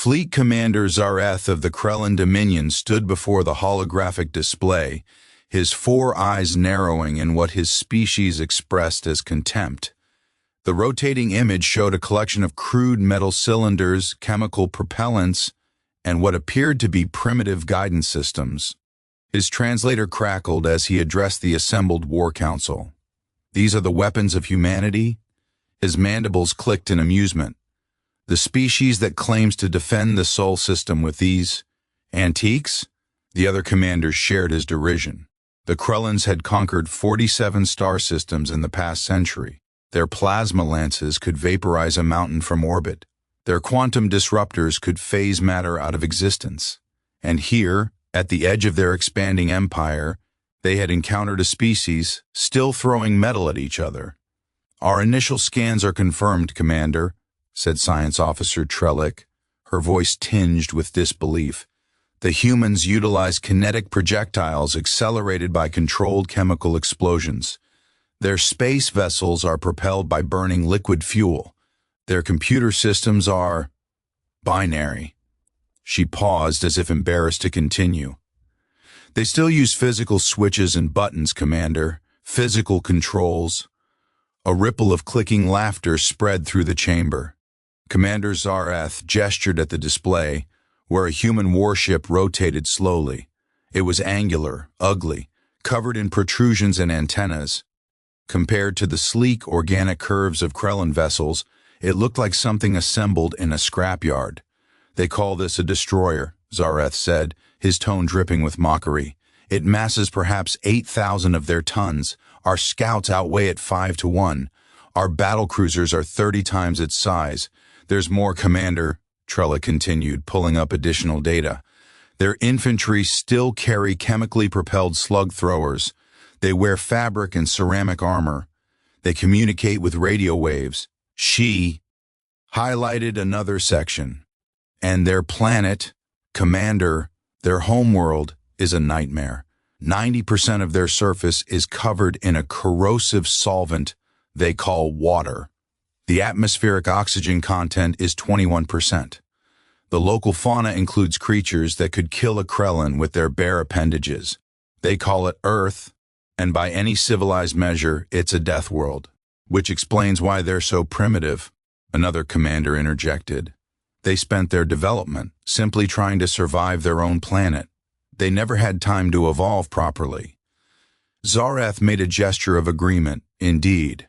Fleet Commander Zar'eth of the Krellan Dominion stood before the holographic display, his four eyes narrowing in what his species expressed as contempt. The rotating image showed a collection of crude metal cylinders, chemical propellants, and what appeared to be primitive guidance systems. His translator crackled as he addressed the assembled war council. "These are the weapons of humanity?" His mandibles clicked in amusement. "The species that claims to defend the Sol system with these antiques?" The other commanders shared his derision. The Krellans had conquered 47 star systems in the past century. Their plasma lances could vaporize a mountain from orbit. Their quantum disruptors could phase matter out of existence. And here, at the edge of their expanding empire, they had encountered a species still throwing metal at each other. "Our initial scans are confirmed, Commander," said Science Officer Trellick, her voice tinged with disbelief. "The humans utilize kinetic projectiles accelerated by controlled chemical explosions. Their space vessels are propelled by burning liquid fuel. Their computer systems are binary." She paused as if embarrassed to continue. "They still use physical switches and buttons, Commander. Physical controls." A ripple of clicking laughter spread through the chamber. Commander Zar'eth gestured at the display, where a human warship rotated slowly. It was angular, ugly, covered in protrusions and antennas. Compared to the sleek, organic curves of Krellan vessels, it looked like something assembled in a scrapyard. "They call this a destroyer," Zar'eth said, his tone dripping with mockery. "It masses perhaps 8,000 of their tons. Our scouts outweigh it 5 to 1. Our battlecruisers are 30 times its size. There's more, Commander," Trella continued, pulling up additional data. "Their infantry still carry chemically propelled slug throwers. They wear fabric and ceramic armor. They communicate with radio waves." She highlighted another section. "And their planet, Commander, their homeworld, is a nightmare. 90% of their surface is covered in a corrosive solvent they call water. The atmospheric oxygen content is 21%. The local fauna includes creatures that could kill a Krellan with their bare appendages. They call it Earth, and by any civilized measure, it's a death world. Which explains why they're so primitive," another commander interjected. "They spent their development simply trying to survive their own planet. They never had time to evolve properly." Zar'eth made a gesture of agreement. "Indeed.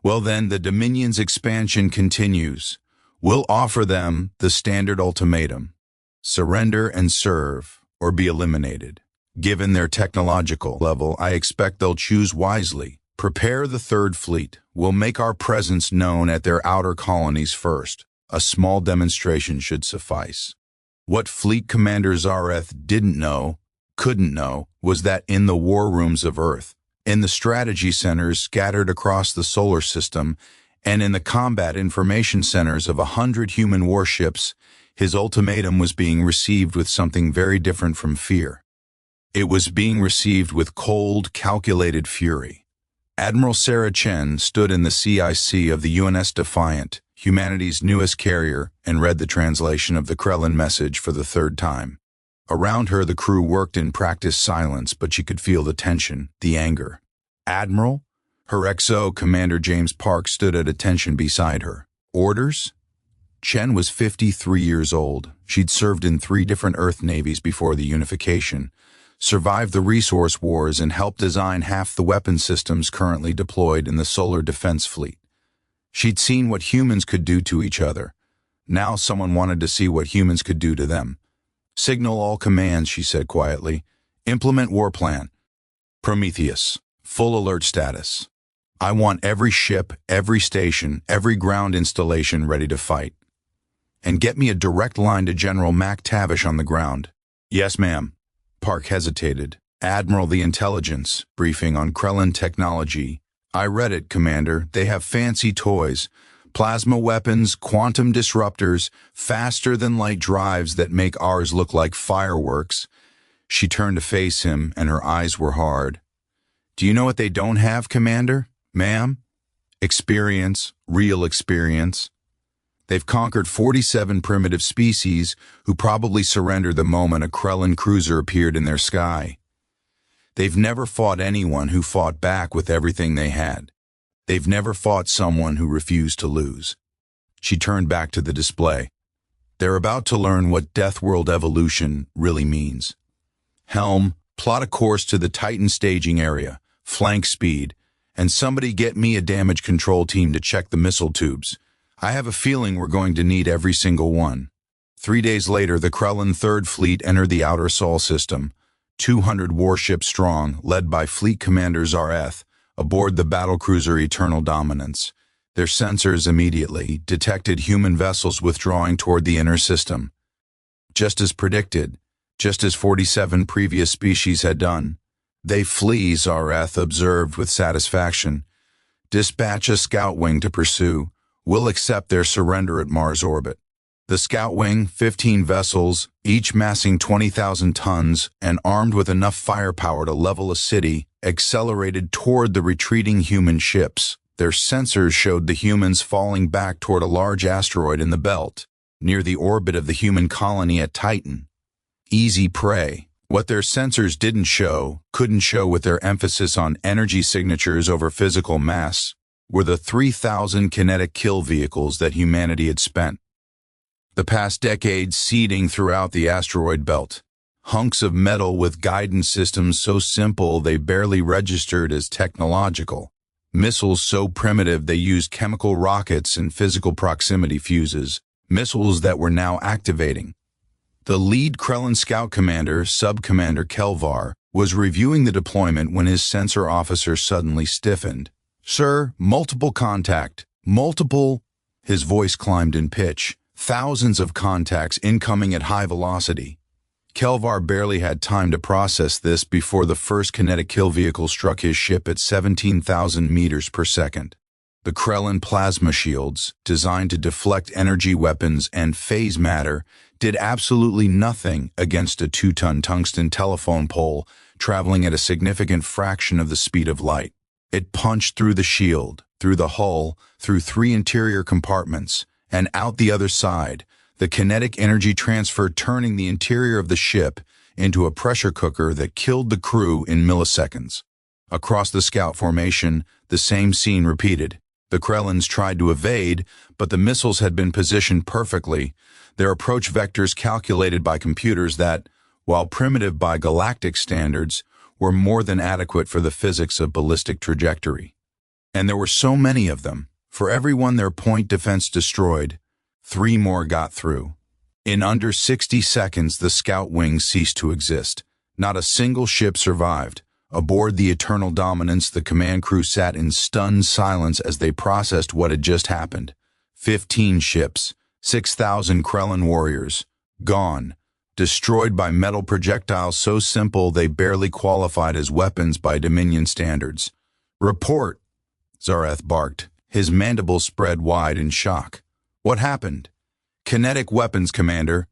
Well then, the Dominion's expansion continues. We'll offer them the standard ultimatum. Surrender and serve, or be eliminated. Given their technological level, I expect they'll choose wisely. Prepare the Third Fleet. We'll make our presence known at their outer colonies first. A small demonstration should suffice." What Fleet Commander Zar'eth didn't know, couldn't know, was that in the war rooms of Earth, in the strategy centers scattered across the solar system, and in the combat information centers of 100 human warships, his ultimatum was being received with something very different from fear. It was being received with cold, calculated fury. Admiral Sarah Chen stood in the CIC of the UNS Defiant, humanity's newest carrier, and read the translation of the Krellan message for the third time. Around her, the crew worked in practiced silence, but she could feel the tension, the anger. "Admiral?" Her XO, Commander James Park, stood at attention beside her. "Orders?" Chen was 53 years old. She'd served in 3 different Earth navies before the unification, survived the resource wars, and helped design half the weapon systems currently deployed in the Solar Defense Fleet. She'd seen what humans could do to each other. Now someone wanted to see what humans could do to them. "Signal all commands," she said quietly. "Implement war plan. Prometheus. Full alert status. I want every ship, every station, every ground installation ready to fight. And get me a direct line to General Mac Tavish on the ground." "Yes, ma'am." Park hesitated. "Admiral, the intelligence briefing on Krellan technology. I read it, Commander. They have fancy toys. Plasma weapons, quantum disruptors, faster-than-light drives that make ours look like fireworks." She turned to face him, and her eyes were hard. "Do you know what they don't have, Commander? Ma'am? Experience, real experience. They've conquered 47 primitive species who probably surrendered the moment a Krellan cruiser appeared in their sky. They've never fought anyone who fought back with everything they had. They've never fought someone who refused to lose. She turned back to the display. They're about to learn what Deathworld evolution really means. Helm, plot a course to the Titan staging area, flank speed, and somebody get me a damage control team to check the missile tubes. I have a feeling we're going to need every single one. 3 days later, the Krellan Third Fleet entered the Outer Sol system, 200 warships strong, led by Fleet Commander Zar'eth, aboard the battlecruiser Eternal Dominance. Their sensors immediately detected human vessels withdrawing toward the inner system. Just as predicted, just as 47 previous species had done. They flee, Zar'eth observed with satisfaction. Dispatch a scout wing to pursue. We'll accept their surrender at Mars orbit. The scout wing, 15 vessels, each massing 20,000 tons and armed with enough firepower to level a city, accelerated toward the retreating human ships. Their sensors showed the humans falling back toward a large asteroid in the belt, near the orbit of the human colony at Titan. Easy prey. What their sensors couldn't show with their emphasis on energy signatures over physical mass, were the 3,000 kinetic kill vehicles that humanity had spent the past decades seeding throughout the asteroid belt. Hunks of metal with guidance systems so simple they barely registered as technological. Missiles so primitive they used chemical rockets and physical proximity fuses, missiles that were now activating. The lead Krellan scout commander, Sub-Commander Kelvar, was reviewing the deployment when his sensor officer suddenly stiffened. "Sir, multiple contact. Multiple." His voice climbed in pitch. Thousands of contacts incoming at high velocity. Kelvar barely had time to process this before the first kinetic kill vehicle struck his ship at 17,000 meters per second. The Krellan plasma shields, designed to deflect energy weapons and phase matter, did absolutely nothing against a 2-ton tungsten telephone pole traveling at a significant fraction of the speed of light. It punched through the shield, through the hull, through 3 interior compartments, and out the other side, the kinetic energy transfer turning the interior of the ship into a pressure cooker that killed the crew in milliseconds. Across the scout formation, the same scene repeated. The Krellans tried to evade, but the missiles had been positioned perfectly, their approach vectors calculated by computers that, while primitive by galactic standards, were more than adequate for the physics of ballistic trajectory. And there were so many of them. For every one their point defense destroyed, 3 more got through. In under 60 seconds, the scout wing ceased to exist. Not a single ship survived. Aboard the Eternal Dominance, the command crew sat in stunned silence as they processed what had just happened. 15 ships, 6,000 Krellan warriors, gone, destroyed by metal projectiles so simple they barely qualified as weapons by Dominion standards. "Report," Zar'eth barked, his mandibles spread wide in shock. "What happened?" "Kinetic weapons, Commander,"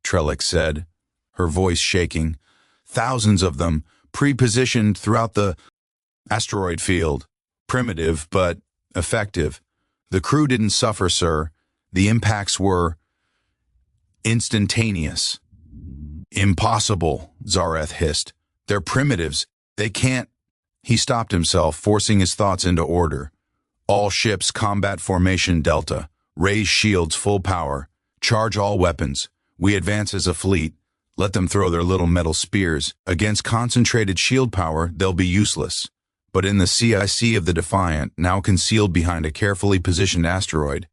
Trellick said, her voice shaking. "Thousands of them, pre-positioned throughout the asteroid field. Primitive, but effective. The crew didn't suffer, sir. The impacts were instantaneous." "Impossible," Zar'eth hissed. "They're primitives. They can't—" He stopped himself, forcing his thoughts into order. "All ships, combat formation Delta. Raise shields full power. Charge all weapons. We advance as a fleet. Let them throw their little metal spears. Against concentrated shield power, they'll be useless. But in the CIC of the Defiant, now concealed behind a carefully positioned asteroid,"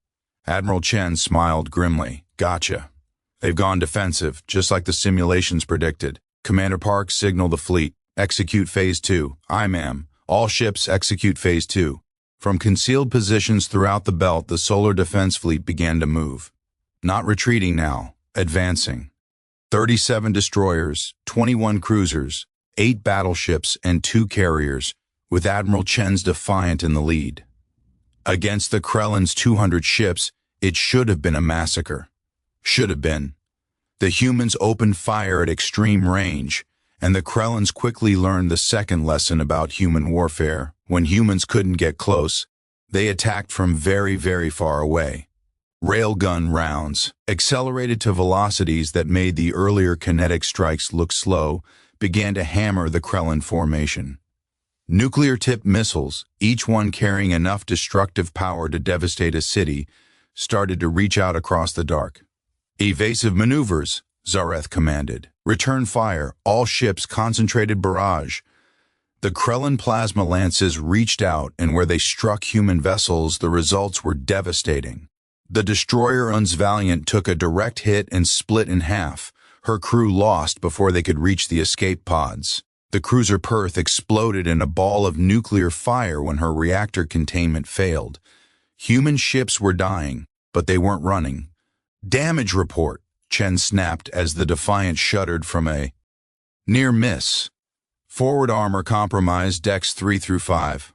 Admiral Chen smiled grimly. "Gotcha. They've gone defensive, just like the simulations predicted. Commander Park, signal the fleet. Execute Phase 2. Aye, ma'am. All ships execute Phase 2. From concealed positions throughout the belt, the Solar Defense Fleet began to move. Not retreating now, advancing. 37 destroyers, 21 cruisers, 8 battleships, and 2 carriers, with Admiral Chen's Defiant in the lead. Against the Krellans' 200 ships, it should have been a massacre. Should have been. The humans opened fire at extreme range, and the Krellans quickly learned the second lesson about human warfare. When humans couldn't get close, they attacked from very, very far away. Railgun rounds, accelerated to velocities that made the earlier kinetic strikes look slow, began to hammer the Krellan formation. Nuclear-tipped missiles, each one carrying enough destructive power to devastate a city, started to reach out across the dark. "Evasive maneuvers," Zar'eth commanded. "Return fire, all ships concentrated barrage." The Krellan plasma lances reached out, and where they struck human vessels, the results were devastating. The destroyer Uns Valiant took a direct hit and split in half. Her crew lost before they could reach the escape pods. The cruiser Perth exploded in a ball of nuclear fire when her reactor containment failed. Human ships were dying, but they weren't running. "Damage report," Chen snapped as the Defiant shuddered from a near miss. "Forward armor compromised, decks 3 through 5.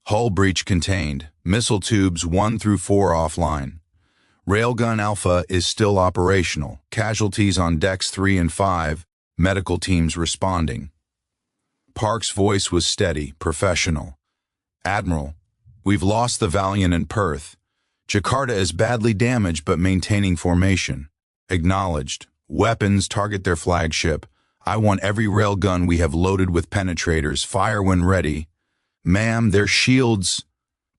Hull breach contained, missile tubes 1 through 4 offline. Railgun Alpha is still operational, casualties on decks 3 and 5, medical teams responding." Park's voice was steady, professional. "Admiral, we've lost the Valiant and Perth. Jakarta is badly damaged but maintaining formation. Acknowledged. Weapons target their flagship. I want every railgun we have loaded with penetrators. Fire when ready. Ma'am, their shields..."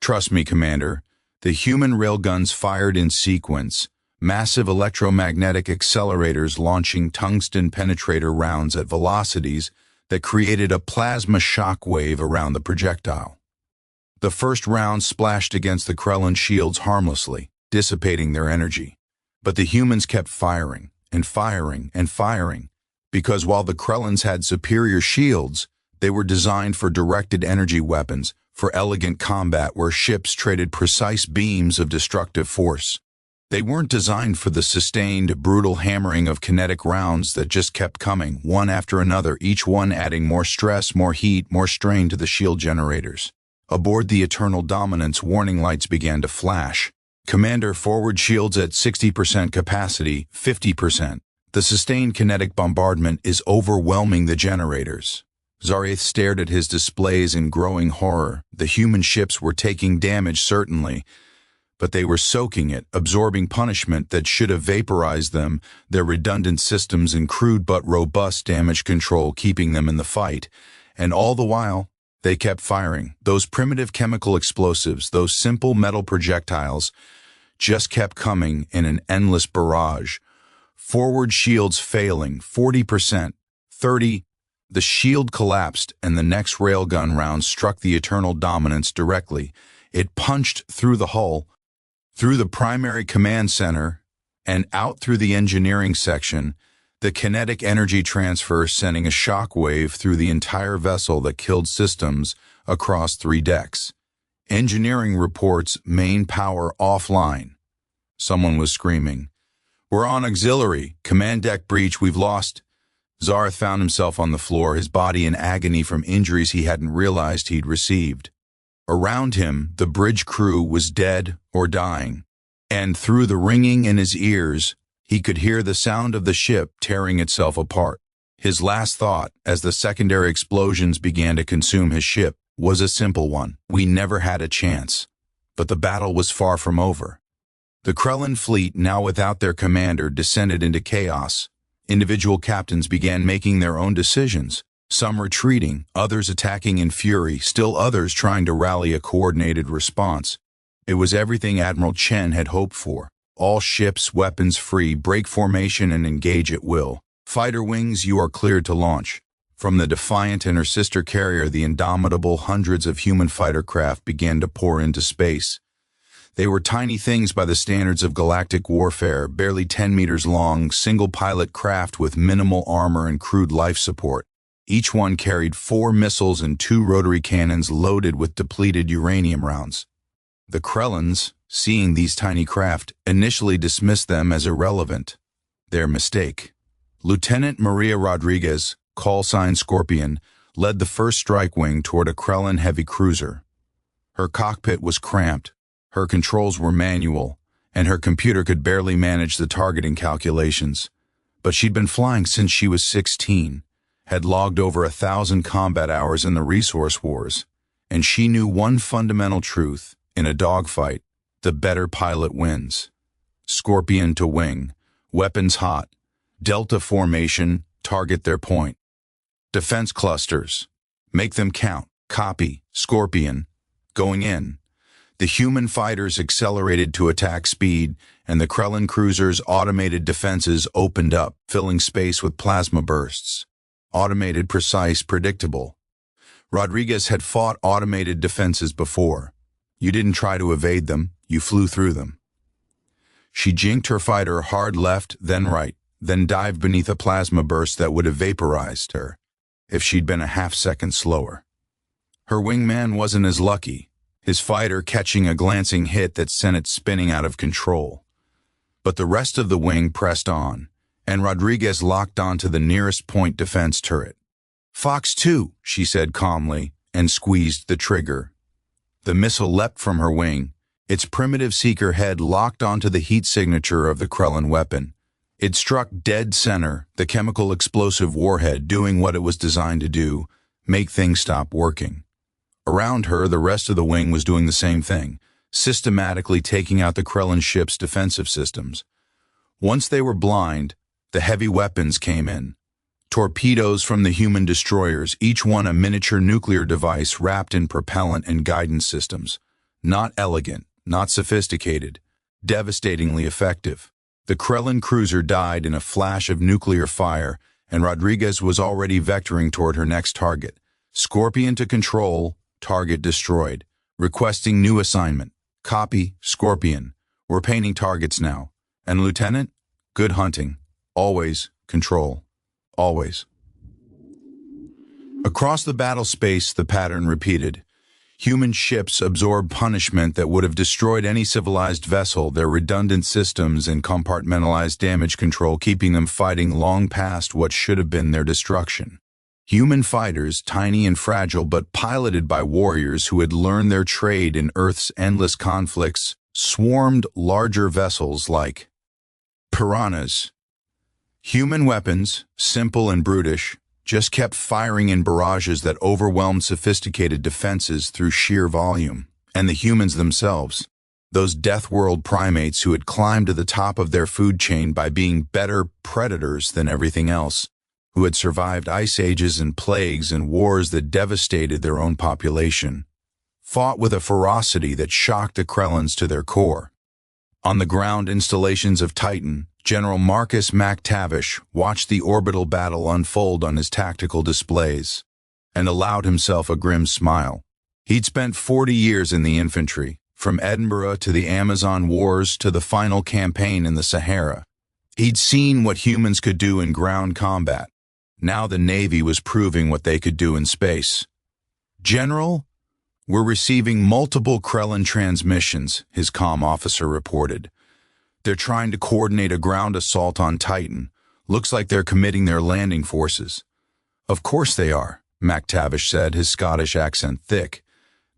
"Trust me, Commander. The human railguns fired in sequence. Massive electromagnetic accelerators launching tungsten penetrator rounds at velocities that created a plasma shock wave around the projectile. The first round splashed against the Krellan shields harmlessly, dissipating their energy. But the humans kept firing, and firing, and firing, because while the Krellans had superior shields, they were designed for directed energy weapons, for elegant combat where ships traded precise beams of destructive force. They weren't designed for the sustained, brutal hammering of kinetic rounds that just kept coming, one after another, each one adding more stress, more heat, more strain to the shield generators. Aboard the Eternal Dominance, warning lights began to flash. "Commander, forward shields at 60% capacity, 50%. The sustained kinetic bombardment is overwhelming the generators." Zar'eth stared at his displays in growing horror. The human ships were taking damage, certainly, but they were soaking it, absorbing punishment that should have vaporized them, their redundant systems and crude but robust damage control keeping them in the fight. And all the while, they kept firing. Those primitive chemical explosives, those simple metal projectiles, just kept coming in an endless barrage. Forward shields failing, 40%, 30%. The shield collapsed, and the next railgun round struck the Eternal Dominance directly. It punched through the hull, through the primary command center, and out through the engineering section, the kinetic energy transfer sending a shock wave through the entire vessel that killed systems across 3 decks. Engineering reports main power offline. Someone was screaming. "We're on auxiliary. Command deck breach. We've lost..." Zar'eth found himself on the floor, his body in agony from injuries he hadn't realized he'd received. Around him, the bridge crew was dead or dying, and through the ringing in his ears, he could hear the sound of the ship tearing itself apart. His last thought, as the secondary explosions began to consume his ship, was a simple one. We never had a chance. But the battle was far from over. The Krellan fleet, now without their commander, descended into chaos. Individual captains began making their own decisions, some retreating, others attacking in fury, still others trying to rally a coordinated response. It was everything Admiral Chen had hoped for. All ships, weapons free, break formation and engage at will. "Fighter wings, you are cleared to launch." From the Defiant and her sister carrier, the indomitable hundreds of human fighter craft began to pour into space. They were tiny things by the standards of galactic warfare, barely 10 meters long, single-pilot craft with minimal armor and crude life support. Each one carried 4 missiles and 2 rotary cannons loaded with depleted uranium rounds. The Krellans, seeing these tiny craft, initially dismissed them as irrelevant. Their mistake. Lieutenant Maria Rodriguez, call sign Scorpion, led the first strike wing toward a Krellan heavy cruiser. Her cockpit was cramped. Her controls were manual, and her computer could barely manage the targeting calculations. But she'd been flying since she was 16, had logged over 1,000 combat hours in the resource wars, and she knew one fundamental truth: in a dogfight, the better pilot wins. Scorpion to wing. Weapons hot. Delta formation, target their point. Defense clusters. Make them count. Copy. Scorpion. Going in. The human fighters accelerated to attack speed, and the Krellan cruisers' automated defenses opened up, filling space with plasma bursts. Automated, precise, predictable. Rodriguez had fought automated defenses before. You didn't try to evade them, you flew through them. She jinked her fighter hard left, then right, then dived beneath a plasma burst that would have vaporized her if she'd been a half-second slower. Her wingman wasn't as lucky, his fighter catching a glancing hit that sent it spinning out of control. But the rest of the wing pressed on, and Rodriguez locked onto the nearest point defense turret. "Fox 2, she said calmly, and squeezed the trigger. The missile leapt from her wing, its primitive seeker head locked onto the heat signature of the Krellan weapon. It struck dead center, the chemical explosive warhead doing what it was designed to do, make things stop working. Around her, the rest of the wing was doing the same thing, systematically taking out the Krellan ship's defensive systems. Once they were blind, the heavy weapons came in. Torpedoes from the human destroyers, each one a miniature nuclear device wrapped in propellant and guidance systems. Not elegant, not sophisticated, devastatingly effective. The Krellan cruiser died in a flash of nuclear fire, and Rodriguez was already vectoring toward her next target. Scorpion to control, target destroyed. Requesting new assignment. Copy, Scorpion. We're painting targets now. And Lieutenant? Good hunting. Always, control. Always. Across the battle space, the pattern repeated. Human ships absorbed punishment that would have destroyed any civilized vessel, their redundant systems and compartmentalized damage control keeping them fighting long past what should have been their destruction. Human fighters, tiny and fragile but piloted by warriors who had learned their trade in Earth's endless conflicts, swarmed larger vessels like piranhas. Human weapons, simple and brutish, just kept firing in barrages that overwhelmed sophisticated defenses through sheer volume. And the humans themselves, those Deathworld primates who had climbed to the top of their food chain by being better predators than everything else, who had survived ice ages and plagues and wars that devastated their own population, fought with a ferocity that shocked the Krellans to their core. On the ground installations of Titan, General Marcus MacTavish watched the orbital battle unfold on his tactical displays and allowed himself a grim smile. He'd spent 40 years in the infantry, from Edinburgh to the Amazon Wars to the final campaign in the Sahara. He'd seen what humans could do in ground combat. Now the Navy was proving what they could do in space. "General, we're receiving multiple Krellan transmissions," his comm officer reported. "They're trying to coordinate a ground assault on Titan. Looks like they're committing their landing forces." "Of course they are," MacTavish said, his Scottish accent thick.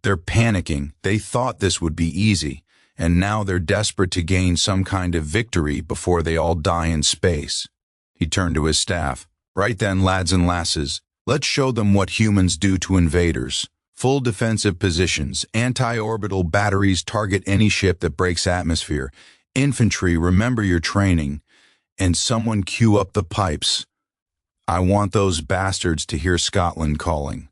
"They're panicking. They thought this would be easy, and now they're desperate to gain some kind of victory before they all die in space." He turned to his staff. "Right then, lads and lasses, let's show them what humans do to invaders. Full defensive positions, anti-orbital batteries target any ship that breaks atmosphere. Infantry, remember your training. And someone cue up the pipes. I want those bastards to hear Scotland calling."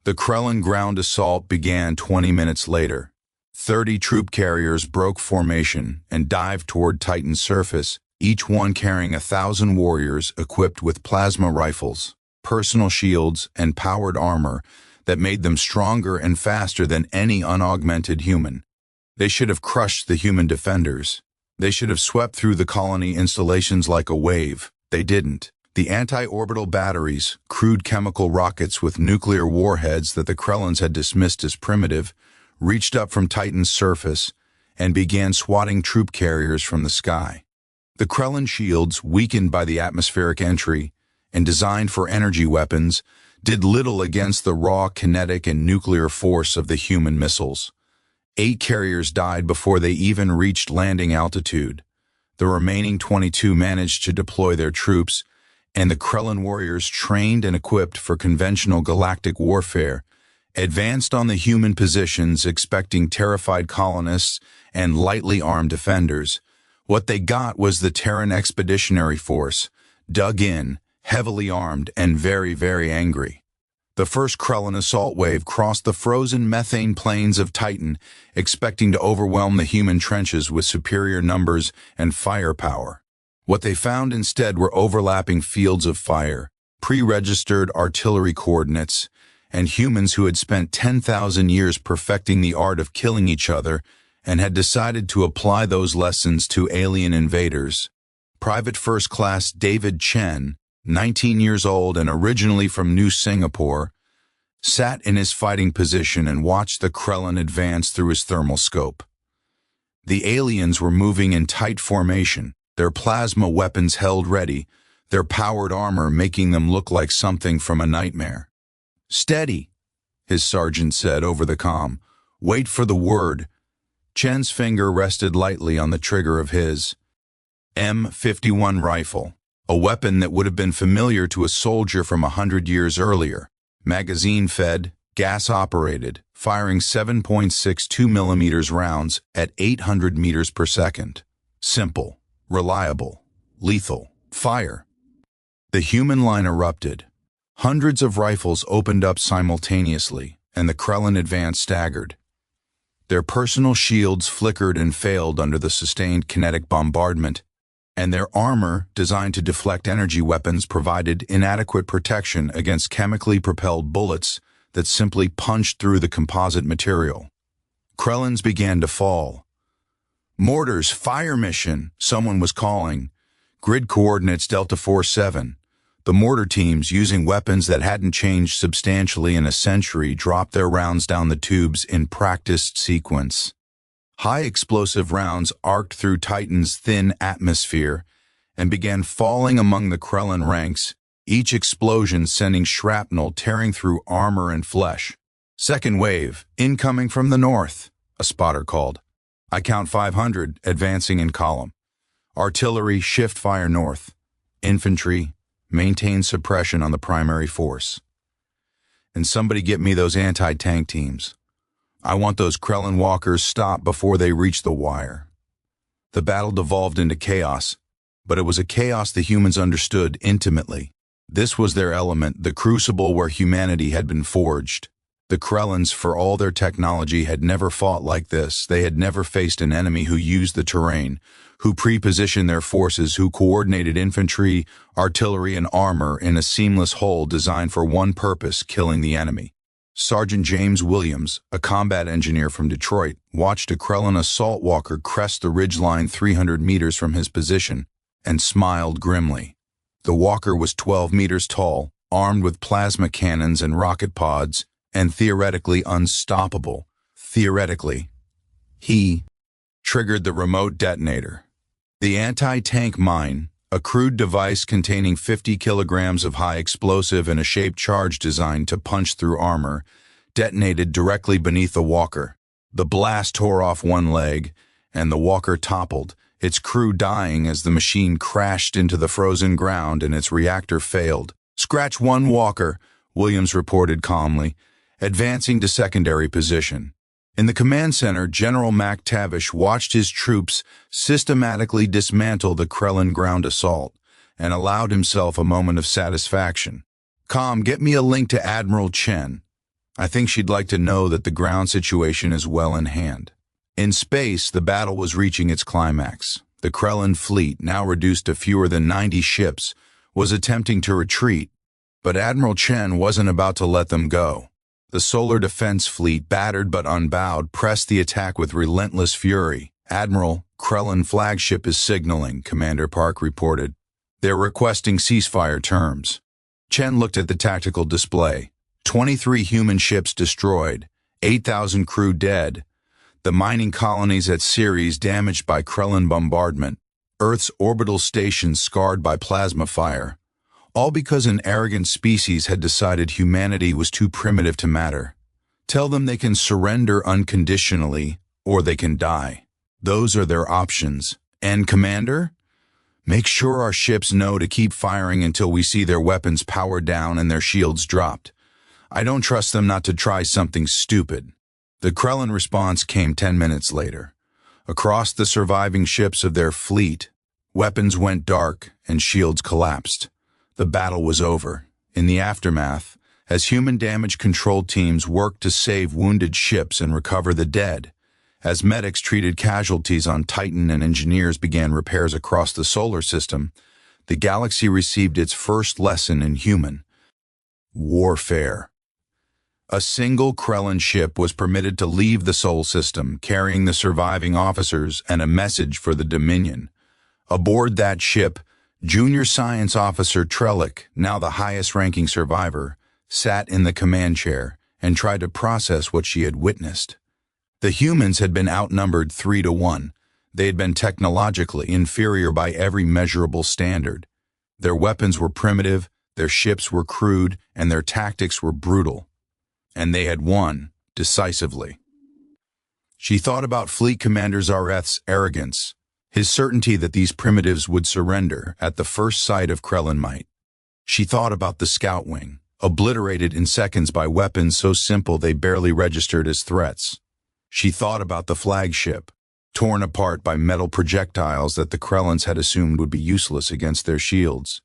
The Krellan ground assault began 20 minutes later. 30 troop carriers broke formation and dived toward Titan's surface, each one carrying 1,000 warriors equipped with plasma rifles, personal shields, and powered armor that made them stronger and faster than any unaugmented human. They should have crushed the human defenders. They should have swept through the colony installations like a wave. They didn't. The anti-orbital batteries, crude chemical rockets with nuclear warheads that the Krellans had dismissed as primitive, reached up from Titan's surface and began swatting troop carriers from the sky. The Krellan shields, weakened by the atmospheric entry and designed for energy weapons, did little against the raw kinetic and nuclear force of the human missiles. 8 carriers died before they even reached landing altitude. The remaining 22 managed to deploy their troops, and the Krellan warriors, trained and equipped for conventional galactic warfare, advanced on the human positions expecting terrified colonists and lightly armed defenders, What they got was the Terran Expeditionary Force, dug in, heavily armed, and very, very angry. The first Krellan assault wave crossed the frozen methane plains of Titan, expecting to overwhelm the human trenches with superior numbers and firepower. What they found instead were overlapping fields of fire, pre-registered artillery coordinates, and humans who had spent 10,000 years perfecting the art of killing each other and had decided to apply those lessons to alien invaders. Private First Class David Chen, 19 years old and originally from New Singapore, sat in his fighting position and watched the Krellan advance through his thermal scope. The aliens were moving in tight formation, their plasma weapons held ready, their powered armor making them look like something from a nightmare. "Steady," his sergeant said over the comm. "Wait for the word." Chen's finger rested lightly on the trigger of his M51 rifle, a weapon that would have been familiar to a soldier from 100 years earlier. Magazine-fed, gas-operated, firing 7.62 millimeters rounds at 800 meters per second. Simple, reliable, lethal. Fire. The human line erupted. Hundreds of rifles opened up simultaneously, and the Krellan advance staggered. Their personal shields flickered and failed under the sustained kinetic bombardment, and their armor, designed to deflect energy weapons, provided inadequate protection against chemically propelled bullets that simply punched through the composite material. Krellans began to fall. "Mortars, fire mission," someone was calling. Grid coordinates Delta 47. The mortar teams, using weapons that hadn't changed substantially in a century, dropped their rounds down the tubes in practiced sequence. High explosive rounds arced through Titan's thin atmosphere and began falling among the Krellan ranks, each explosion sending shrapnel tearing through armor and flesh. "Second wave, incoming from the north," a spotter called. "I count 500, advancing in column. Artillery, shift fire north. Infantry, maintain suppression on the primary force. And somebody get me those anti-tank teams. I want those Krellan walkers stopped before they reach the wire." The battle devolved into chaos, but it was a chaos the humans understood intimately. This was their element, the crucible where humanity had been forged. The Krellans, for all their technology, had never fought like this. They had never faced an enemy who used the terrain, who pre-positioned their forces, who coordinated infantry, artillery, and armor in a seamless whole designed for one purpose: killing the enemy. Sergeant James Williams, a combat engineer from Detroit, watched a Krellan assault walker crest the ridgeline 300 meters from his position and smiled grimly. The walker was 12 meters tall, armed with plasma cannons and rocket pods, and theoretically unstoppable. Theoretically. He triggered the remote detonator. The anti-tank mine, a crude device containing 50 kilograms of high explosive and a shaped charge designed to punch through armor, detonated directly beneath the walker. The blast tore off one leg, and the walker toppled, its crew dying as the machine crashed into the frozen ground and its reactor failed. "Scratch one walker," Williams reported calmly, advancing to secondary position. In the command center, General MacTavish watched his troops systematically dismantle the Krellan ground assault and allowed himself a moment of satisfaction. "Com, get me a link to Admiral Chen. I think she'd like to know that the ground situation is well in hand." In space, the battle was reaching its climax. The Krellan fleet, now reduced to fewer than 90 ships, was attempting to retreat, but Admiral Chen wasn't about to let them go. The Solar Defense Fleet, battered but unbowed, pressed the attack with relentless fury. "Admiral, Krellan flagship is signaling," Commander Park reported. "They're requesting ceasefire terms." Chen looked at the tactical display. 23 human ships destroyed, 8,000 crew dead, the mining colonies at Ceres damaged by Krellan bombardment, Earth's orbital stations scarred by plasma fire. All because an arrogant species had decided humanity was too primitive to matter. Tell them they can surrender unconditionally, or they can die. Those are their options. And, Commander? Make sure our ships know to keep firing until we see their weapons powered down and their shields dropped. I don't trust them not to try something stupid. The Krellan response came 10 minutes later. Across the surviving ships of their fleet, weapons went dark and shields collapsed. The battle was over. In the aftermath, as human damage control teams worked to save wounded ships and recover the dead, as medics treated casualties on Titan and engineers began repairs across the solar system, the galaxy received its first lesson in human warfare. A single Krellan ship was permitted to leave the Sol system, carrying the surviving officers and a message for the Dominion. Aboard that ship, Junior Science Officer Trellick, now the highest-ranking survivor, sat in the command chair and tried to process what she had witnessed. The humans had been outnumbered 3-1. They had been technologically inferior by every measurable standard. Their weapons were primitive, their ships were crude, and their tactics were brutal. And they had won decisively. She thought about Fleet Commander Zar'eth's arrogance, his certainty that these primitives would surrender at the first sight of Krellan might. She thought about the scout wing, obliterated in seconds by weapons so simple they barely registered as threats. She thought about the flagship, torn apart by metal projectiles that the Krellans had assumed would be useless against their shields.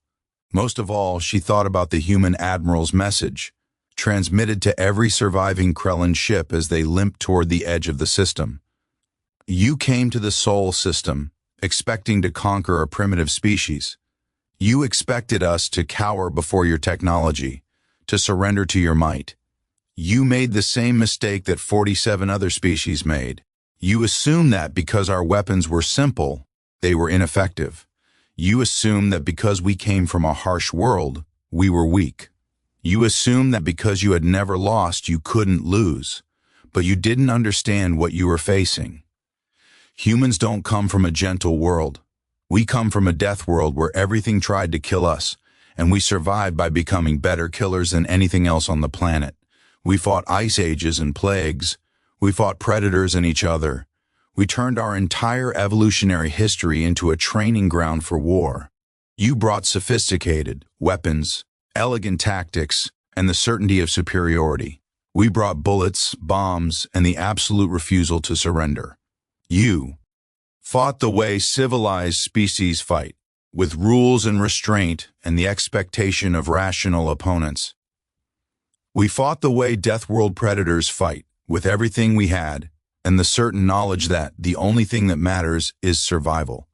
Most of all, she thought about the human admiral's message, transmitted to every surviving Krellan ship as they limped toward the edge of the system. You came to the Sol system, expecting to conquer a primitive species. You expected us to cower before your technology, to surrender to your might. You made the same mistake that 47 other species made. You assumed that because our weapons were simple, they were ineffective. You assumed that because we came from a harsh world, we were weak. You assumed that because you had never lost, you couldn't lose. But you didn't understand what you were facing. Humans don't come from a gentle world. We come from a death world where everything tried to kill us, and we survived by becoming better killers than anything else on the planet. We fought ice ages and plagues. We fought predators and each other. We turned our entire evolutionary history into a training ground for war. You brought sophisticated weapons, elegant tactics, and the certainty of superiority. We brought bullets, bombs, and the absolute refusal to surrender. You fought the way civilized species fight, with rules and restraint and the expectation of rational opponents. We fought the way Deathworld predators fight, with everything we had, and the certain knowledge that the only thing that matters is survival.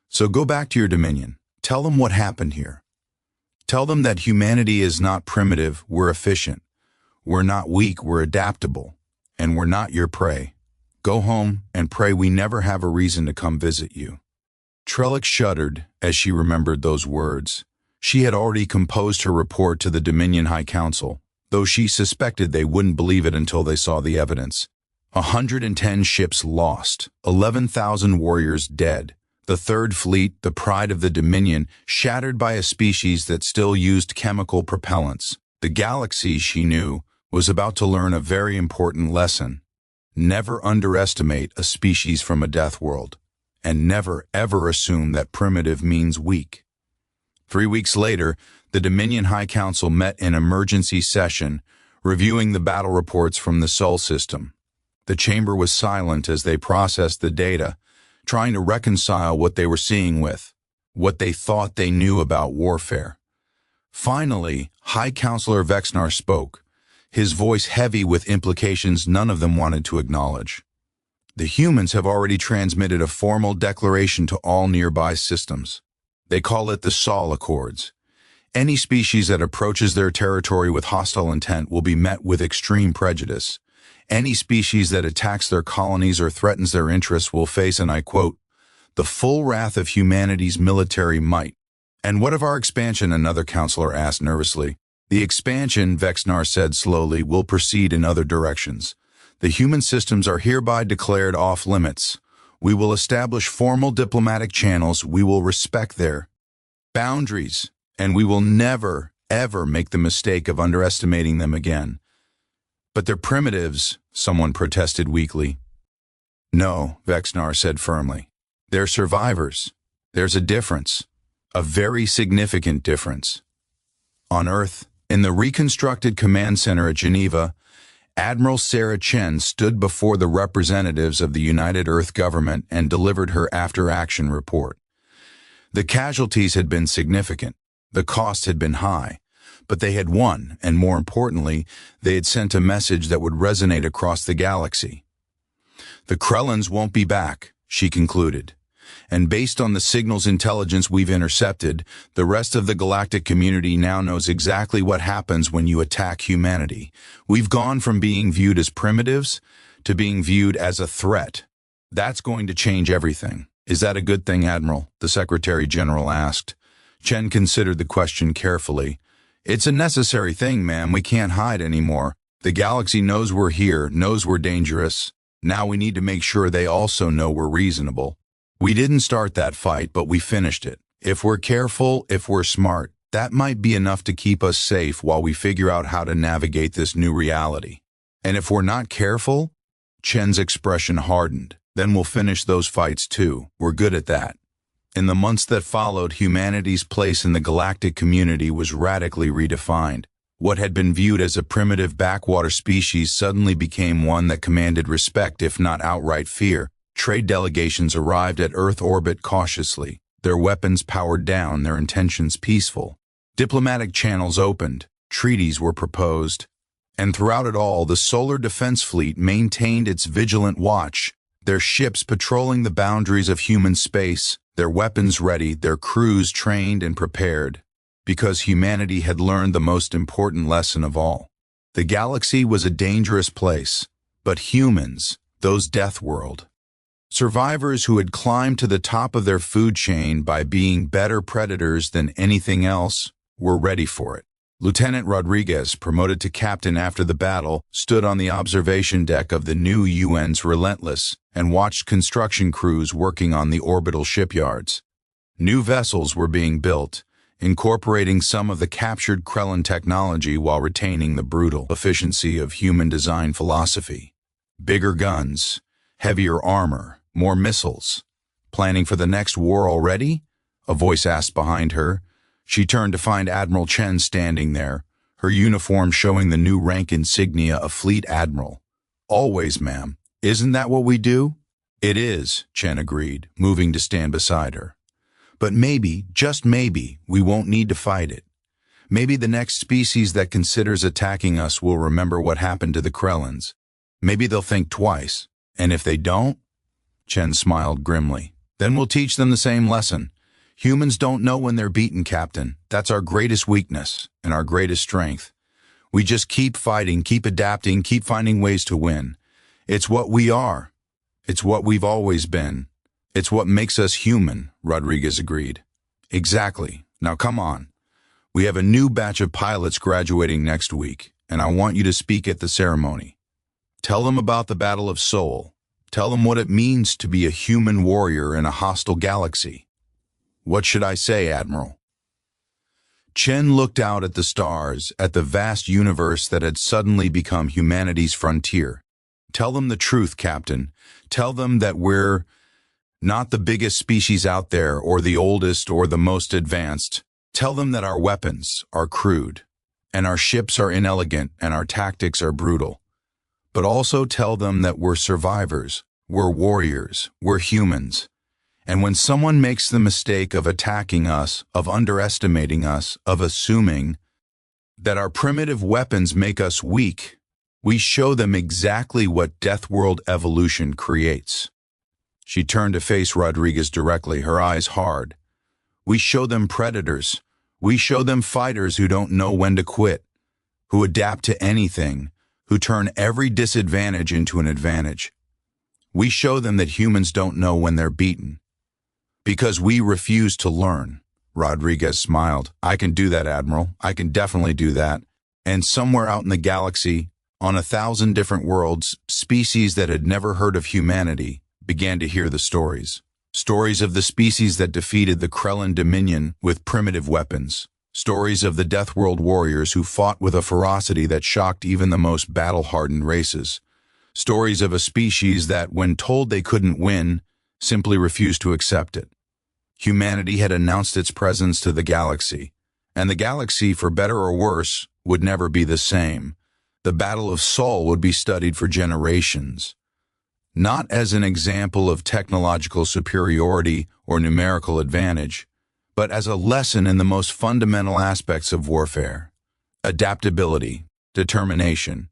So go back to your Dominion. Tell them what happened here. Tell them that humanity is not primitive, we're efficient. We're not weak, we're adaptable. And we're not your prey. Go home and pray we never have a reason to come visit you. Trellick shuddered as she remembered those words. She had already composed her report to the Dominion High Council, though she suspected they wouldn't believe it until they saw the evidence. 110 ships lost, 11,000 warriors dead. The Third Fleet, the pride of the Dominion, shattered by a species that still used chemical propellants. The galaxy, she knew, was about to learn a very important lesson. Never underestimate a species from a death world, and never ever assume that primitive means weak. 3 weeks later, the Dominion High Council met in emergency session, reviewing the battle reports from the Sol system. The chamber was silent as they processed the data, trying to reconcile what they were seeing with what they thought they knew about warfare. Finally, High Counselor Vexnar spoke, his voice heavy with implications none of them wanted to acknowledge. The humans have already transmitted a formal declaration to all nearby systems. They call it the Sol Accords. Any species that approaches their territory with hostile intent will be met with extreme prejudice. Any species that attacks their colonies or threatens their interests will face, and I quote, the full wrath of humanity's military might. And what of our expansion? Another counselor asked nervously. The expansion, Vexnar said slowly, will proceed in other directions. The human systems are hereby declared off limits. We will establish formal diplomatic channels. We will respect their boundaries, and we will never, ever make the mistake of underestimating them again. But they're primitives, someone protested weakly. No, Vexnar said firmly. They're survivors. There's a difference. A very significant difference. On Earth, in the reconstructed command center at Geneva, Admiral Sarah Chen stood before the representatives of the United Earth government and delivered her after-action report. The casualties had been significant, the cost had been high, but they had won, and more importantly, they had sent a message that would resonate across the galaxy. The Krellans won't be back, she concluded. And based on the signal's intelligence we've intercepted, the rest of the galactic community now knows exactly what happens when you attack humanity. We've gone from being viewed as primitives to being viewed as a threat. That's going to change everything. Is that a good thing, Admiral? The Secretary General asked. Chen considered the question carefully. It's a necessary thing, ma'am. We can't hide anymore. The galaxy knows we're here, knows we're dangerous. Now we need to make sure they also know we're reasonable. We didn't start that fight, but we finished it. If we're careful, if we're smart, that might be enough to keep us safe while we figure out how to navigate this new reality. And if we're not careful, Chen's expression hardened. Then we'll finish those fights too. We're good at that. In the months that followed, humanity's place in the galactic community was radically redefined. What had been viewed as a primitive backwater species suddenly became one that commanded respect, if not outright fear. Trade delegations arrived at Earth orbit cautiously, their weapons powered down, their intentions peaceful. Diplomatic channels opened, treaties were proposed, and throughout it all, the Solar Defense Fleet maintained its vigilant watch, their ships patrolling the boundaries of human space, their weapons ready, their crews trained and prepared, because humanity had learned the most important lesson of all. The galaxy was a dangerous place, but humans, those Deathworld, survivors who had climbed to the top of their food chain by being better predators than anything else, were ready for it. Lieutenant Rodriguez, promoted to captain after the battle, stood on the observation deck of the new UN's Relentless and watched construction crews working on the orbital shipyards. New vessels were being built, incorporating some of the captured Krellan technology while retaining the brutal efficiency of human design philosophy. Bigger guns, heavier armor, more missiles. Planning for the next war already? A voice asked behind her. She turned to find Admiral Chen standing there, her uniform showing the new rank insignia of Fleet Admiral. Always, ma'am. Isn't that what we do? It is, Chen agreed, moving to stand beside her. But maybe, just maybe, we won't need to fight it. Maybe the next species that considers attacking us will remember what happened to the Krellans. Maybe they'll think twice. And if they don't? Chen smiled grimly. Then we'll teach them the same lesson. Humans don't know when they're beaten, Captain. That's our greatest weakness and our greatest strength. We just keep fighting, keep adapting, keep finding ways to win. It's what we are. It's what we've always been. It's what makes us human, Rodriguez agreed. Exactly. Now come on. We have a new batch of pilots graduating next week, and I want you to speak at the ceremony. Tell them about the Battle of Seoul. Tell them what it means to be a human warrior in a hostile galaxy. What should I say, Admiral? Chen looked out at the stars, at the vast universe that had suddenly become humanity's frontier. Tell them the truth, Captain. Tell them that we're not the biggest species out there, or the oldest, or the most advanced. Tell them that our weapons are crude, and our ships are inelegant, and our tactics are brutal. But also tell them that we're survivors, we're warriors, we're humans. And when someone makes the mistake of attacking us, of underestimating us, of assuming that our primitive weapons make us weak, we show them exactly what Deathworld evolution creates. She turned to face Rodriguez directly, her eyes hard. We show them predators. We show them fighters who don't know when to quit, who adapt to anything, who turn every disadvantage into an advantage. We show them that humans don't know when they're beaten. Because we refuse to learn. Rodriguez smiled. I can do that, Admiral. I can definitely do that. And somewhere out in the galaxy, on 1,000 different worlds, species that had never heard of humanity began to hear the stories. Stories of the species that defeated the Krellan Dominion with primitive weapons. Stories of the Deathworld warriors who fought with a ferocity that shocked even the most battle-hardened races. Stories of a species that, when told they couldn't win, simply refused to accept it. Humanity had announced its presence to the galaxy, and the galaxy, for better or worse, would never be the same. the Battle of Seoul would be studied for generations, not as an example of technological superiority or numerical advantage, but as a lesson in the most fundamental aspects of warfare: adaptability, determination,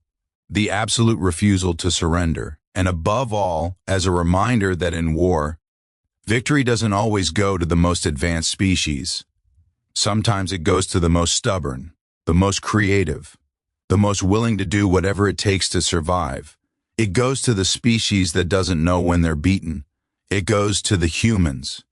the absolute refusal to surrender, and above all, as a reminder that in war, victory doesn't always go to the most advanced species. Sometimes it goes to the most stubborn, the most creative, the most willing to do whatever it takes to survive. It goes to the species that doesn't know when they're beaten. It goes to the humans,